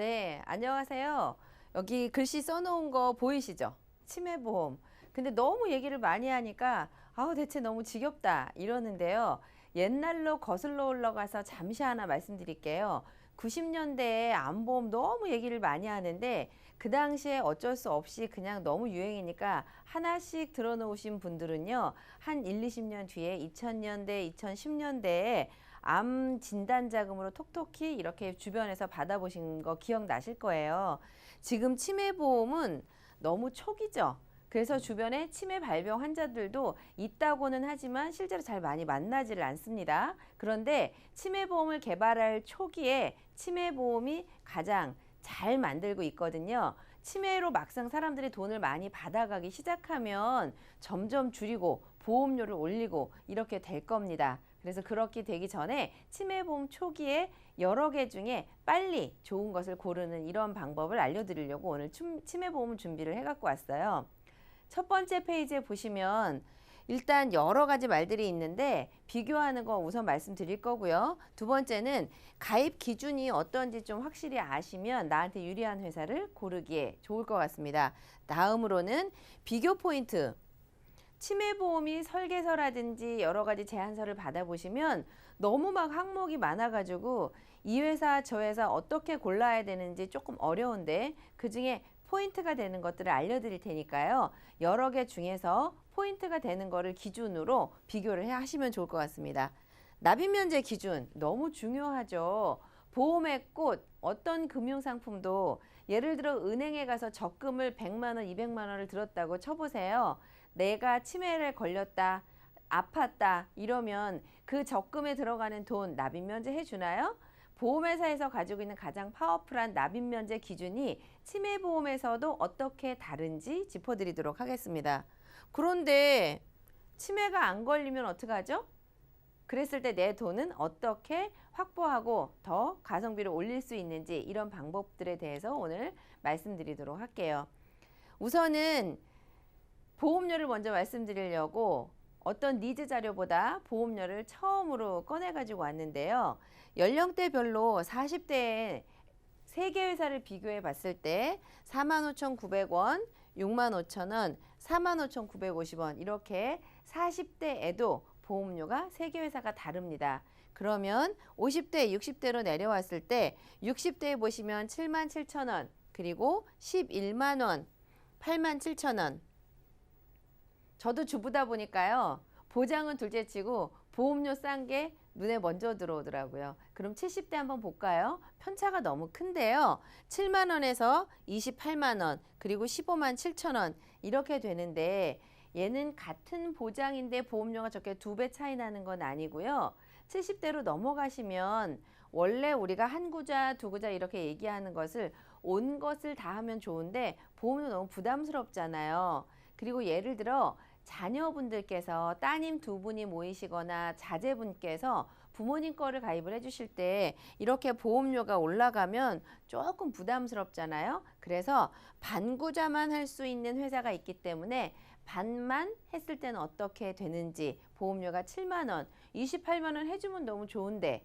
네, 안녕하세요. 여기 글씨 써놓은 거 보이시죠? 치매보험. 근데 너무 얘기를 많이 하니까 아우 대체 너무 지겹다 이러는데요. 옛날로 거슬러 올라가서 잠시 하나 말씀드릴게요. 90년대에 암보험 너무 얘기를 많이 하는데 그 당시에 어쩔 수 없이 그냥 너무 유행이니까 하나씩 들어놓으신 분들은요. 한 1, 20년 뒤에 2000년대, 2010년대에 암 진단 자금으로 톡톡히 이렇게 주변에서 받아보신 거 기억나실 거예요. 지금 치매보험은 너무 초기죠. 그래서 주변에 치매 발병 환자들도 있다고는 하지만 실제로 잘 많이 만나지를 않습니다. 그런데 치매보험을 개발할 초기에 치매보험이 가장 잘 만들고 있거든요. 치매로 막상 사람들이 돈을 많이 받아가기 시작하면 점점 줄이고 보험료를 올리고 이렇게 될 겁니다. 그래서 그렇게 되기 전에 치매보험 초기에 여러 개 중에 빨리 좋은 것을 고르는 이런 방법을 알려드리려고 오늘 치매보험 준비를 해갖고 왔어요. 첫 번째 페이지에 보시면 일단 여러 가지 말들이 있는데 비교하는 거 우선 말씀드릴 거고요. 두 번째는 가입 기준이 어떤지 좀 확실히 아시면 나한테 유리한 회사를 고르기에 좋을 것 같습니다. 다음으로는 비교 포인트. 치매보험이 설계서라든지 여러 가지 제안서를 받아보시면 너무 막 항목이 많아가지고 이 회사 저 회사 어떻게 골라야 되는지 조금 어려운데 그중에 포인트가 되는 것들을 알려드릴 테니까요. 여러 개 중에서 포인트가 되는 거를 기준으로 비교를 하시면 좋을 것 같습니다. 납입면제 기준 너무 중요하죠. 보험의 꽃 어떤 금융상품도 예를 들어 은행에 가서 적금을 100만 원, 200만 원을 들었다고 쳐보세요. 내가 치매를 걸렸다, 아팠다 이러면 그 적금에 들어가는 돈 납입면제 해주나요? 보험회사에서 가지고 있는 가장 파워풀한 납입면제 기준이 치매보험에서도 어떻게 다른지 짚어드리도록 하겠습니다. 그런데 치매가 안 걸리면 어떡하죠? 그랬을 때 내 돈은 어떻게 확보하고 더 가성비를 올릴 수 있는지 이런 방법들에 대해서 오늘 말씀드리도록 할게요. 우선은 보험료를 먼저 말씀드리려고 어떤 니즈 자료보다 보험료를 처음으로 꺼내 가지고 왔는데요. 연령대별로 40대에 3개 회사를 비교해 봤을 때 45,900원, 65,000원, 45,950원 이렇게 40대에도 보험료가 3개 회사가 다릅니다. 그러면 50대, 60대로 내려왔을 때 60대에 보시면 77,000원 그리고 11만원, 87,000원 저도 주부다 보니까요. 보장은 둘째치고 보험료 싼 게 눈에 먼저 들어오더라고요. 그럼 70대 한번 볼까요? 편차가 너무 큰데요. 7만 원에서 28만 원 그리고 15만 7천 원 이렇게 되는데 얘는 같은 보장인데 보험료가 저렇게 2배 차이 나는 건 아니고요. 70대로 넘어가시면 원래 우리가 한 구자, 두 구자 이렇게 얘기하는 것을 온 것을 다 하면 좋은데 보험료 너무 부담스럽잖아요. 그리고 예를 들어 자녀분들께서 따님 2분이 모이시거나 자제분께서 부모님 거를 가입을 해주실 때 이렇게 보험료가 올라가면 조금 부담스럽잖아요. 그래서 반구자만 할 수 있는 회사가 있기 때문에 반만 했을 때는 어떻게 되는지 보험료가 7만 원, 28만 원 해주면 너무 좋은데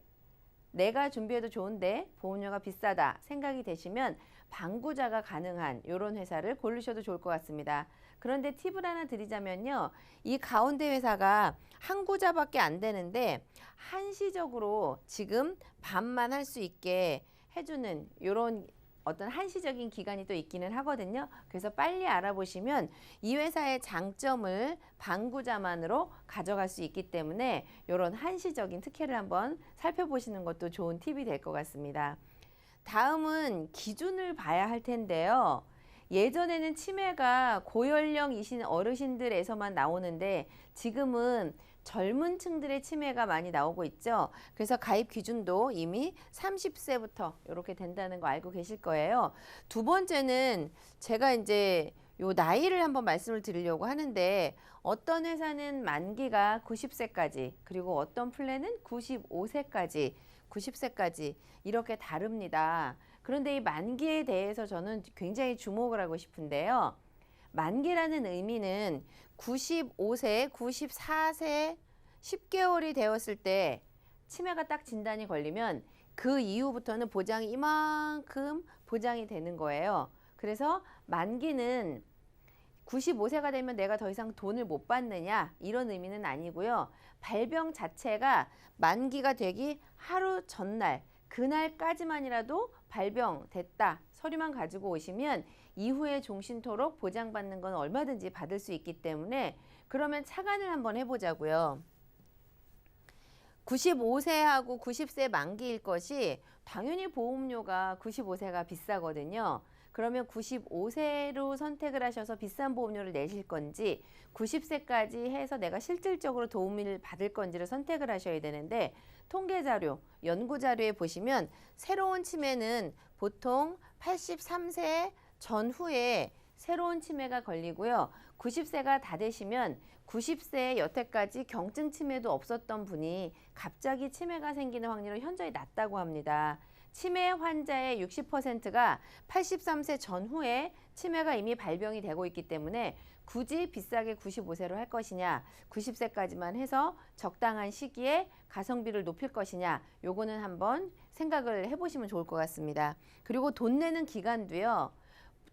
내가 준비해도 좋은데 보험료가 비싸다 생각이 되시면 반구자가 가능한 이런 회사를 고르셔도 좋을 것 같습니다. 그런데 팁을 하나 드리자면요. 이 가운데 회사가 한 구자밖에 안 되는데 한시적으로 지금 반만 할 수 있게 해주는 이런 어떤 한시적인 기간이 또 있기는 하거든요. 그래서 빨리 알아보시면 이 회사의 장점을 반구자만으로 가져갈 수 있기 때문에 이런 한시적인 특혜를 한번 살펴보시는 것도 좋은 팁이 될 것 같습니다. 다음은 기준을 봐야 할 텐데요. 예전에는 치매가 고연령이신 어르신들에서만 나오는데 지금은 젊은 층들의 치매가 많이 나오고 있죠. 그래서 가입 기준도 이미 30세부터 이렇게 된다는 거 알고 계실 거예요. 두 번째는 제가 이제 요 나이를 한번 말씀을 드리려고 하는데 어떤 회사는 만기가 90세까지 그리고 어떤 플랜은 95세까지 90세까지 이렇게 다릅니다. 그런데 이 만기에 대해서 저는 굉장히 주목을 하고 싶은데요. 만기라는 의미는 95세, 94세 10개월이 되었을 때 치매가 딱 진단이 걸리면 그 이후부터는 보장이 이만큼 보장이 되는 거예요. 그래서 만기는 95세가 되면 내가 더 이상 돈을 못 받느냐 이런 의미는 아니고요. 발병 자체가 만기가 되기 하루 전날 그날까지만이라도 발병됐다 서류만 가지고 오시면 이후에 종신토록 보장받는 건 얼마든지 받을 수 있기 때문에 그러면 차관을 한번 해보자고요. 95세하고 90세 만기일 것이 당연히 보험료가 95세가 비싸거든요. 그러면 95세로 선택을 하셔서 비싼 보험료를 내실 건지 90세까지 해서 내가 실질적으로 도움을 받을 건지를 선택을 하셔야 되는데 통계자료, 연구자료에 보시면 새로운 치매는 보통 83세 전후에 새로운 치매가 걸리고요. 90세가 다 되시면 90세 여태까지 경증 치매도 없었던 분이 갑자기 치매가 생기는 확률은 현저히 낮다고 합니다. 치매 환자의 60%가 83세 전후에 치매가 이미 발병이 되고 있기 때문에 굳이 비싸게 95세로 할 것이냐 90세까지만 해서 적당한 시기에 가성비를 높일 것이냐 요거는 한번 생각을 해보시면 좋을 것 같습니다. 그리고 돈 내는 기간도요.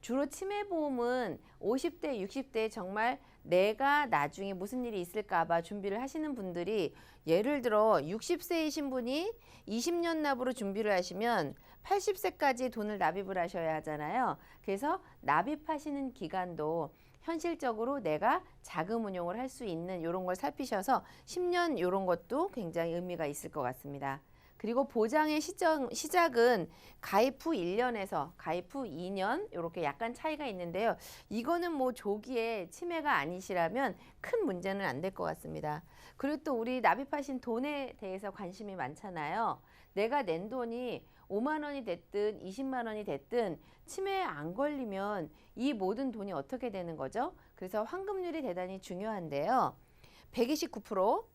주로 치매보험은 50대, 60대에 정말 내가 나중에 무슨 일이 있을까 봐 준비를 하시는 분들이 예를 들어 60세이신 분이 20년 납으로 준비를 하시면 80세까지 돈을 납입을 하셔야 하잖아요. 그래서 납입하시는 기간도 현실적으로 내가 자금 운용을 할 수 있는 이런 걸 살피셔서 10년 이런 것도 굉장히 의미가 있을 것 같습니다. 그리고 보장의 시작은 가입 후 1년에서 가입 후 2년 이렇게 약간 차이가 있는데요. 이거는 뭐 조기에 치매가 아니시라면 큰 문제는 안 될 것 같습니다. 그리고 또 우리 납입하신 돈에 대해서 관심이 많잖아요. 내가 낸 돈이 5만 원이 됐든 20만 원이 됐든 치매에 안 걸리면 이 모든 돈이 어떻게 되는 거죠? 그래서 환급률이 대단히 중요한데요. 129%,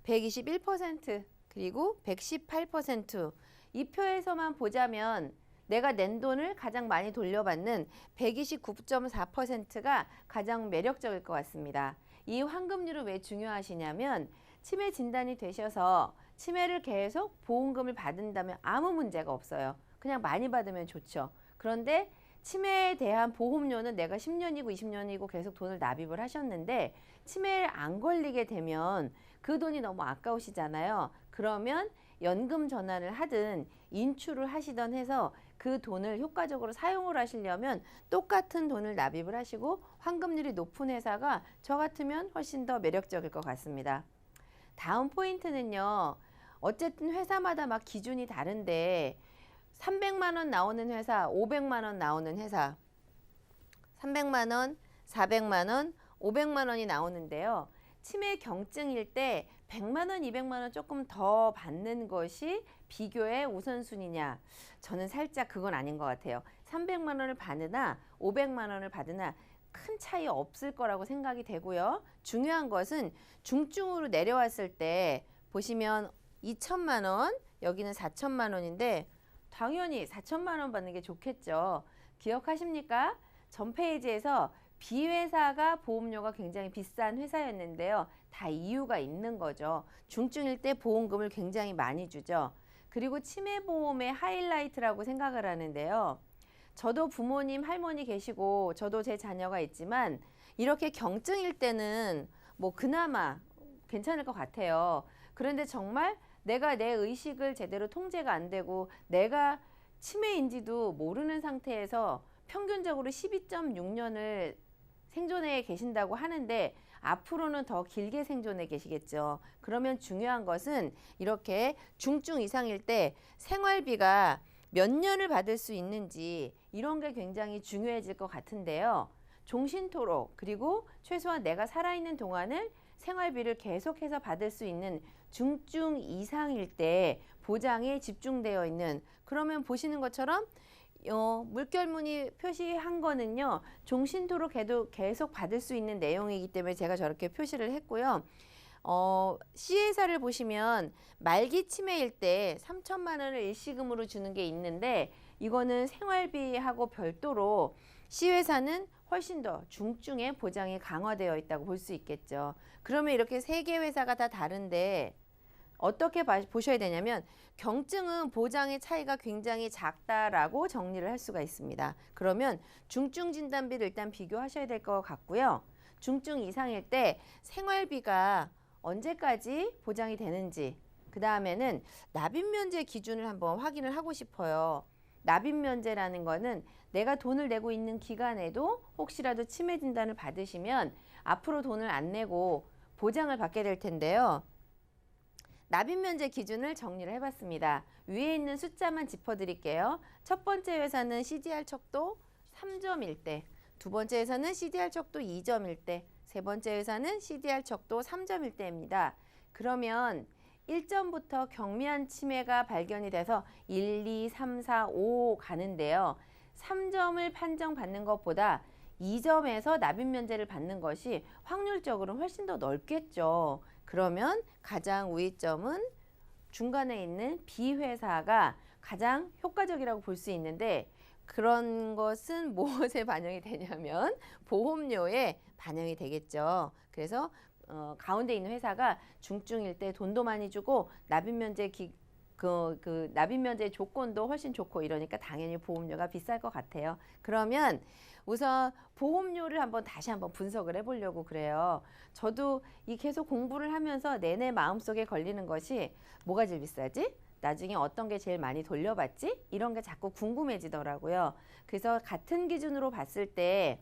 121%, 그리고 118%. 이 표에서만 보자면 내가 낸 돈을 가장 많이 돌려받는 129.4%가 가장 매력적일 것 같습니다. 이 환급률은 왜 중요하시냐면 치매 진단이 되셔서 치매를 계속 보험금을 받는다면 아무 문제가 없어요. 그냥 많이 받으면 좋죠. 그런데 치매에 대한 보험료는 내가 10년이고 20년이고 계속 돈을 납입을 하셨는데 치매에 안 걸리게 되면 그 돈이 너무 아까우시잖아요. 그러면 연금 전환을 하든 인출을 하시던 해서 그 돈을 효과적으로 사용을 하시려면 똑같은 돈을 납입을 하시고 환급률이 높은 회사가 저 같으면 훨씬 더 매력적일 것 같습니다. 다음 포인트는요. 어쨌든 회사마다 막 기준이 다른데 300만 원 나오는 회사, 500만 원 나오는 회사, 300만 원, 400만 원, 500만 원이 나오는데요. 치매 경증일 때 100만 원, 200만 원 조금 더 받는 것이 비교의 우선순위냐? 저는 살짝 그건 아닌 것 같아요. 300만 원을 받으나 500만 원을 받으나 큰 차이 없을 거라고 생각이 되고요. 중요한 것은 중증으로 내려왔을 때 보시면 2천만 원, 여기는 4천만 원인데 당연히 4천만 원 받는 게 좋겠죠. 기억하십니까? 전 페이지에서 B회사가 보험료가 굉장히 비싼 회사였는데요. 다 이유가 있는 거죠. 중증일 때 보험금을 굉장히 많이 주죠. 그리고 치매보험의 하이라이트라고 생각을 하는데요. 저도 부모님, 할머니 계시고 저도 제 자녀가 있지만 이렇게 경증일 때는 뭐 그나마 괜찮을 것 같아요. 그런데 정말 내가 내 의식을 제대로 통제가 안 되고 내가 치매인지도 모르는 상태에서 평균적으로 12.6년을 생존해 계신다고 하는데 앞으로는 더 길게 생존해 계시겠죠. 그러면 중요한 것은 이렇게 중증 이상일 때 생활비가 몇 년을 받을 수 있는지 이런 게 굉장히 중요해질 것 같은데요. 종신토록 그리고 최소한 내가 살아있는 동안을 생활비를 계속해서 받을 수 있는 중증 이상일 때 보장에 집중되어 있는 그러면 보시는 것처럼 물결무늬 표시한 거는요. 종신토록 계속 받을 수 있는 내용이기 때문에 제가 저렇게 표시를 했고요. C회사를 보시면 말기 치매일 때 3천만 원을 일시금으로 주는 게 있는데 이거는 생활비하고 별도로 C회사는 훨씬 더 중증의 보장이 강화되어 있다고 볼 수 있겠죠. 그러면 이렇게 세 개 회사가 다 다른데 어떻게 보셔야 되냐면 경증은 보장의 차이가 굉장히 작다라고 정리를 할 수가 있습니다. 그러면 중증 진단비를 일단 비교하셔야 될 것 같고요. 중증 이상일 때 생활비가 언제까지 보장이 되는지, 그 다음에는 납입면제 기준을 한번 확인을 하고 싶어요. 납입면제라는 거는 내가 돈을 내고 있는 기간에도 혹시라도 치매 진단을 받으시면 앞으로 돈을 안 내고 보장을 받게 될 텐데요. 납입면제 기준을 정리를 해봤습니다. 위에 있는 숫자만 짚어드릴게요. 첫 번째 회사는 CDR 척도 3점일 때, 두 번째 회사는 CDR 척도 2점일 때, 세 번째 회사는 CDR 척도 3점일 때입니다. 그러면 1점부터 경미한 치매가 발견이 돼서 1, 2, 3, 4, 5 가는데요. 3점을 판정받는 것보다 2점에서 납입면제를 받는 것이 확률적으로 훨씬 더 넓겠죠. 그러면 가장 우위점은 중간에 있는 B회사가 가장 효과적이라고 볼 수 있는데, 그런 것은 무엇에 반영이 되냐면 보험료에 반영이 되겠죠. 그래서 가운데 있는 회사가 중증일 때 돈도 많이 주고 납입면제 납입면제 조건도 훨씬 좋고 이러니까 당연히 보험료가 비쌀 것 같아요. 그러면 우선 보험료를 다시 한번 분석을 해보려고 그래요. 저도 이 계속 공부를 하면서 내내 마음속에 걸리는 것이 뭐가 제일 비싸지? 나중에 어떤 게 제일 많이 돌려받지? 이런 게 자꾸 궁금해지더라고요. 그래서 같은 기준으로 봤을 때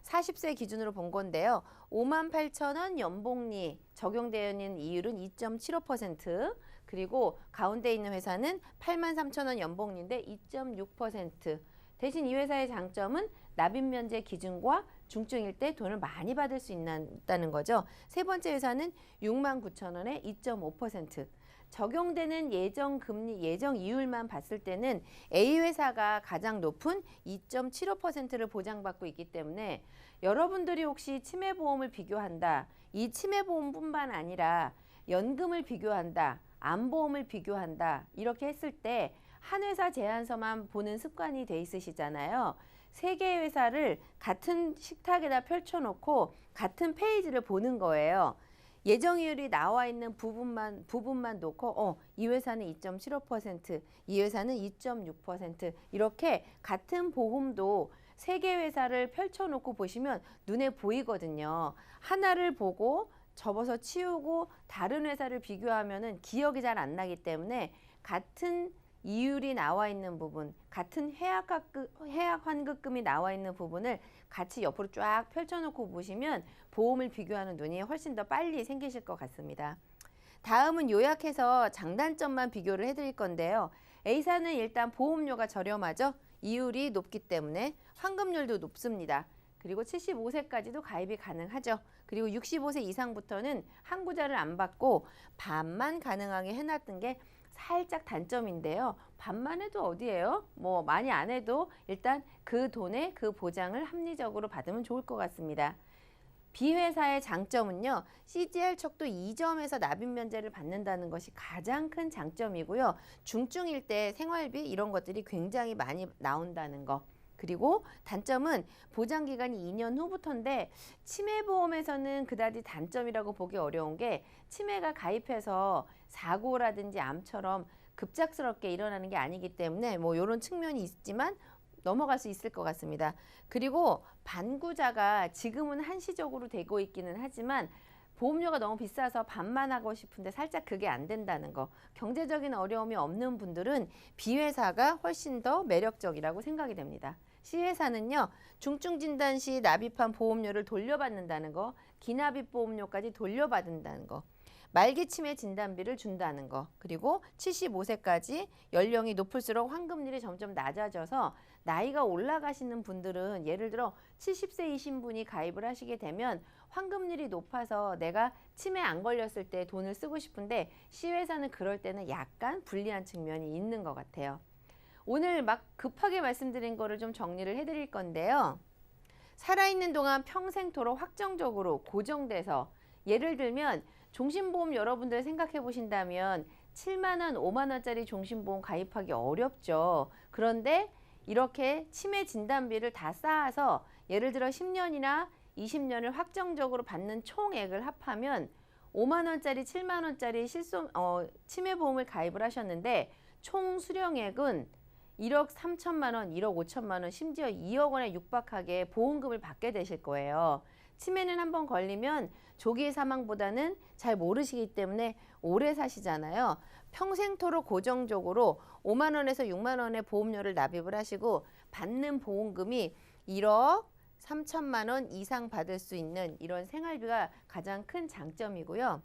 40세 기준으로 본 건데요. 58,000원 연봉리 적용되어 있는 이율은 2.75%, 그리고 가운데 있는 회사는 83,000원 연봉리인데 2.6%. 대신 이 회사의 장점은 납입면제 기준과 중증일 때 돈을 많이 받을 수 있다는 거죠. 세 번째 회사는 69,000원에 2.5%. 적용되는 예정금리, 예정이율만 봤을 때는 A회사가 가장 높은 2.75%를 보장받고 있기 때문에 여러분들이 혹시 치매보험을 비교한다, 이 치매보험뿐만 아니라 연금을 비교한다, 암보험을 비교한다, 이렇게 했을 때 한 회사 제안서만 보는 습관이 돼 있으시잖아요. 세 개의 회사를 같은 식탁에다 펼쳐놓고 같은 페이지를 보는 거예요. 예정이율이 나와 있는 부분만 놓고 이 회사는 2.75%, 이 회사는 2.6%, 이렇게 같은 보험도 세 개 회사를 펼쳐놓고 보시면 눈에 보이거든요. 하나를 보고 접어서 치우고 다른 회사를 비교하면은 기억이 잘 안 나기 때문에 같은 이율이 나와 있는 부분, 같은 해약 환급금이 나와 있는 부분을 같이 옆으로 쫙 펼쳐놓고 보시면 보험을 비교하는 눈이 훨씬 더 빨리 생기실 것 같습니다. 다음은 요약해서 장단점만 비교를 해드릴 건데요. A사는 일단 보험료가 저렴하죠. 이율이 높기 때문에 환급률도 높습니다. 그리고 75세까지도 가입이 가능하죠. 그리고 65세 이상부터는 항구자를 안 받고 반만 가능하게 해놨던 게 살짝 단점인데요. 반만 해도 어디예요? 뭐 많이 안 해도 일단 그 돈에 그 보장을 합리적으로 받으면 좋을 것 같습니다. B회사의 장점은요. CDR 척도 2점에서 납입면제를 받는다는 것이 가장 큰 장점이고요. 중증일 때 생활비 이런 것들이 굉장히 많이 나온다는 거. 그리고 단점은 보장기간이 2년 후부터인데 치매보험에서는 그다지 단점이라고 보기 어려운 게 치매가 가입해서 사고라든지 암처럼 급작스럽게 일어나는 게 아니기 때문에 뭐 이런 측면이 있지만 넘어갈 수 있을 것 같습니다. 그리고 반구자가 지금은 한시적으로 되고 있기는 하지만 보험료가 너무 비싸서 반만 하고 싶은데 살짝 그게 안 된다는 거. 경제적인 어려움이 없는 분들은 B회사가 훨씬 더 매력적이라고 생각이 됩니다. C회사는요. 중증 진단 시 납입한 보험료를 돌려받는다는 거, 기납입 보험료까지 돌려받는다는 거, 말기 치매 진단비를 준다는 거, 그리고 75세까지 연령이 높을수록 환급률이 점점 낮아져서 나이가 올라가시는 분들은 예를 들어 70세이신 분이 가입을 하시게 되면 환급률이 높아서 내가 치매 안 걸렸을 때 돈을 쓰고 싶은데 C회사는 그럴 때는 약간 불리한 측면이 있는 것 같아요. 오늘 막 급하게 말씀드린 거를 좀 정리를 해드릴 건데요. 살아있는 동안 평생토록 확정적으로 고정돼서 예를 들면 종신보험 여러분들 생각해 보신다면 7만 원, 5만 원짜리 종신보험 가입하기 어렵죠. 그런데 이렇게 치매 진단비를 다 쌓아서 예를 들어 10년이나 20년을 확정적으로 받는 총액을 합하면 5만 원짜리, 7만 원짜리 치매보험을 가입을 하셨는데 총 수령액은 1억 3천만 원, 1억 5천만 원, 심지어 2억 원에 육박하게 보험금을 받게 되실 거예요. 치매는 한번 걸리면 조기 사망보다는 잘 모르시기 때문에 오래 사시잖아요. 평생토록 고정적으로 5만 원에서 6만 원의 보험료를 납입을 하시고 받는 보험금이 1억 3천만 원 이상 받을 수 있는 이런 생활비가 가장 큰 장점이고요.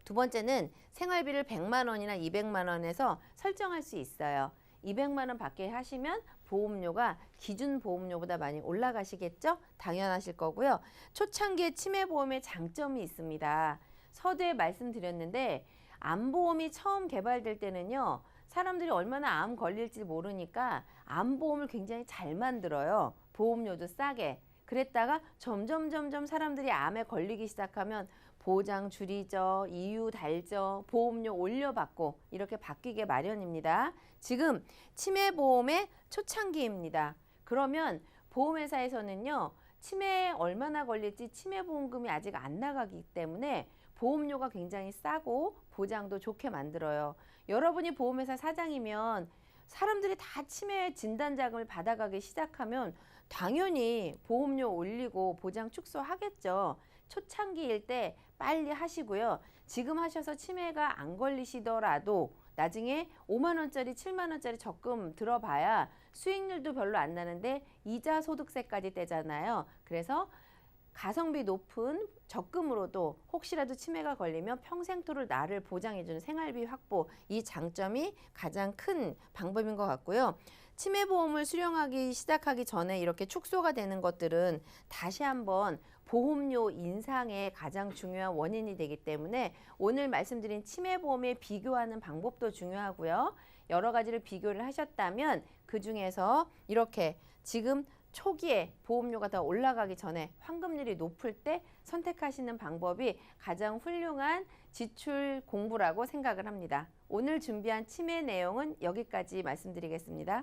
두 번째는 생활비를 100만 원이나 200만 원에서 설정할 수 있어요. 200만 원 받게 하시면 보험료가 기준 보험료보다 많이 올라가시겠죠? 당연하실 거고요. 초창기에 치매보험의 장점이 있습니다. 서두에 말씀드렸는데 암보험이 처음 개발될 때는요. 사람들이 얼마나 암 걸릴지 모르니까 암보험을 굉장히 잘 만들어요. 보험료도 싸게. 그랬다가 점점 사람들이 암에 걸리기 시작하면 보장 줄이죠, 이유 달죠, 보험료 올려받고 이렇게 바뀌게 마련입니다. 지금 치매보험의 초창기입니다. 그러면 보험회사에서는요. 치매에 얼마나 걸릴지 치매보험금이 아직 안 나가기 때문에 보험료가 굉장히 싸고 보장도 좋게 만들어요. 여러분이 보험회사 사장이면 사람들이 다 치매 진단자금을 받아가기 시작하면 당연히 보험료 올리고 보장 축소하겠죠. 초창기일 때 빨리 하시고요. 지금 하셔서 치매가 안 걸리시더라도 나중에 5만 원짜리, 7만 원짜리 적금 들어봐야 수익률도 별로 안 나는데 이자 소득세까지 떼잖아요. 그래서 가성비 높은 적금으로도 혹시라도 치매가 걸리면 평생토록 나를 보장해주는 생활비 확보, 이 장점이 가장 큰 방법인 것 같고요. 치매보험을 수령하기 시작하기 전에 이렇게 축소가 되는 것들은 다시 한번 보험료 인상의 가장 중요한 원인이 되기 때문에 오늘 말씀드린 치매보험에 비교하는 방법도 중요하고요. 여러 가지를 비교를 하셨다면 그중에서 이렇게 지금 초기에 보험료가 더 올라가기 전에 환급률이 높을 때 선택하시는 방법이 가장 훌륭한 지출 공부라고 생각을 합니다. 오늘 준비한 치매 내용은 여기까지 말씀드리겠습니다.